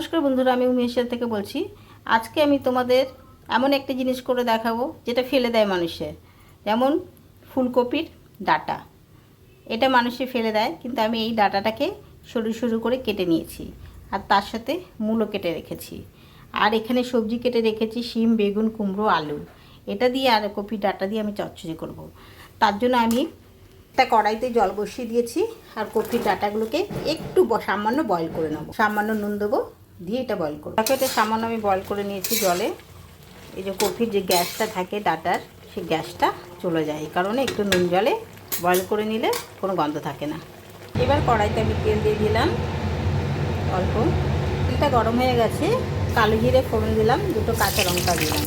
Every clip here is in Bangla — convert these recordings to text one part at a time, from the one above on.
নমস্কার বন্ধুরা, আমি উমেশের থেকে বলছি। আজকে আমি তোমাদের এমন একটা জিনিস করে দেখাবো যেটা ফেলে দেয় মানুষে, যেমন ফুলকপির ডাঁটা। এটা মানুষে ফেলে দেয়, কিন্তু আমি এই ডাঁটাটাকে সরু সরু করে কেটে নিয়েছি, আর তার সাথে মূলো কেটে রেখেছি, আর এখানে সবজি কেটে রেখেছি শিম, বেগুন, কুমড়ো, আলু। এটা দিয়ে আর কপির ডাঁটা দিয়ে আমি চচ্চড়ি করব। তার জন্য আমি একটা কড়াইতে জল বসিয়ে দিয়েছি, আর কপির ডাঁটাগুলোকে একটু সামান্য বয়েল করে নেবো। সামান্য নুন দেবো, দিয়ে এটা বয়েল করবো। তাকে এটা সামান্য আমি বয়েল করে নিয়েছি জলে। এই যে কপির যে গ্যাসটা থাকে ডাঁটার, সেই গ্যাসটা চলে যায়, এই কারণে একটু নুন জলে বয়েল করে নিলে কোনো গন্ধ থাকে না। এবার কড়াইতে আমি তেল দিয়ে দিলাম অল্প। তেলটা গরম হয়ে গেছে, কালো জিরে ফোড়ন দিলাম, দুটো কাঁচা লঙ্কা দিলাম।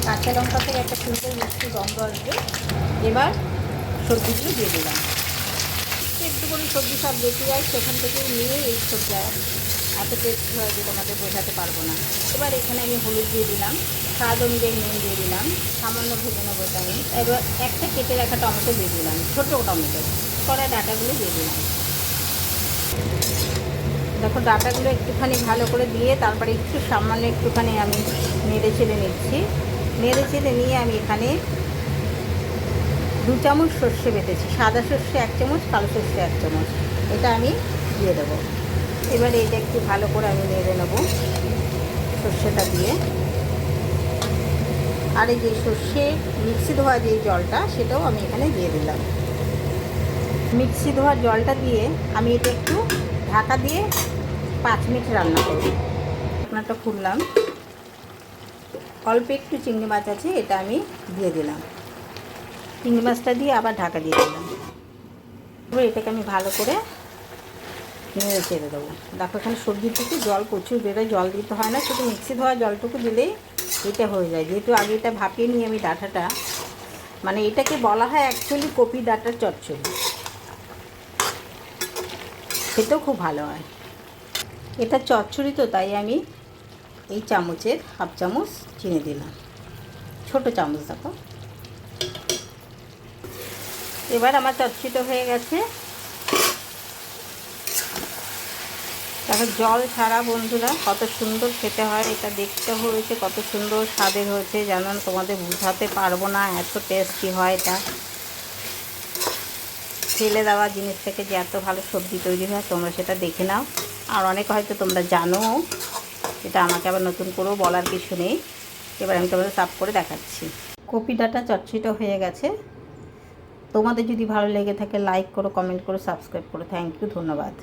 কাঁচা লঙ্কা থেকে একটা সুন্দর মিষ্টি গন্ধ আসবে। এবার সবজিগুলো দিয়ে দিলাম। একটু করে সবজি সব বেঁচে যায়, সেখান থেকে নিয়ে এই সবজি এত টেস্ট হয় যে তোমাদের বোঝাতে পারবো না। এবার এখানে আমি হলুদ দিয়ে দিলাম, স্বাদ অনুযায়ী নুন দিয়ে দিলাম, সামান্য ভেজে নেবো এটা আমি। এবার একটা কেটে রাখা টমেটো দিয়ে দিলাম, ছোটো টমেটো। কড়া ডাঁটাগুলো দিয়ে দিলাম। দেখো ডাঁটাগুলো একটুখানি ভালো করে দিয়ে তারপরে একটু সামান্য একটুখানি আমি নেড়ে চেড়ে নিচ্ছি। নেড়ে চেড়ে নিয়ে আমি এখানে 2 চামচ সর্ষে বেটেছি, সাদা সর্ষে 1 চামচ, কালো সর্ষে 1 চামচ, এটা আমি দিয়ে দেবো। এবারে এটা একটু ভালো করে আমি নেড়ে নেব সর্ষেটা দিয়ে। আর এই যে সর্ষে মিক্সি ধোয়া যে জলটা, সেটাও আমি এখানে দিয়ে দিলাম। মিক্সি ধোয়ার জলটা দিয়ে আমি এটা একটু ঢাকা দিয়ে 5 মিনিট রান্না করব। ঢাকনাটা খুললাম, অল্প একটু চিংড়ি মাছ আছে, এটা আমি দিয়ে দিলাম। চিংড়ি মাছটা দিয়ে আবার ঢাকা দিয়ে দিলাম। এবার এটাকে আমি ভালো করে নেড়ে চেড়ে দেবো। দেখো এখানে সবজির থেকে জল প্রচুর বেরোয়, জল দিতে হয় না, শুধু মিক্সি ধোয়া জলটুকু দিলেই এটা হয়ে যায়। যেহেতু আগে এটা ভাপিয়ে নিয়ে আমি ডাঁটাটা, মানে এটাকে বলা হয় অ্যাকচুয়ালি কপি ডাঁটার চচ্চড়ি, খেতেও খুব ভালো হয়। এটা চচ্চড়ি তো, তাই আমি এই চামচের 1/2 চামচ চিনি দিলাম, ছোটো চামচ দেখো। এবার আমার চচ্চড়িটা হয়ে গেছে। দেখো জল ছাড়া বন্ধুরা কত সুন্দর খেতে হয়, এটা দেখতে হয়েছে কত সুন্দর স্বাদের হয়েছে, যেন তোমাদের বোঝাতে পারবো না, এত টেস্টি হয় এটা। ফেলে দেওয়া জিনিস থেকে যে এত ভালো সবজি তৈরি হয়, তোমরা সেটা দেখে নাও। আর অনেক হয়তো তোমরা জানো, এটা আমাকে আবার নতুন করেও বলার কিছু নেই। এবার আমি তোমাদের সার্ভ করে দেখাচ্ছি। কপি ডাঁটা চচ্চড়িটা হয়ে গেছে। তোমাদের যদি ভালো লেগে থাকে লাইক করো, কমেন্ট করো, সাবস্ক্রাইব করো। থ্যাংক ইউ, ধন্যবাদ।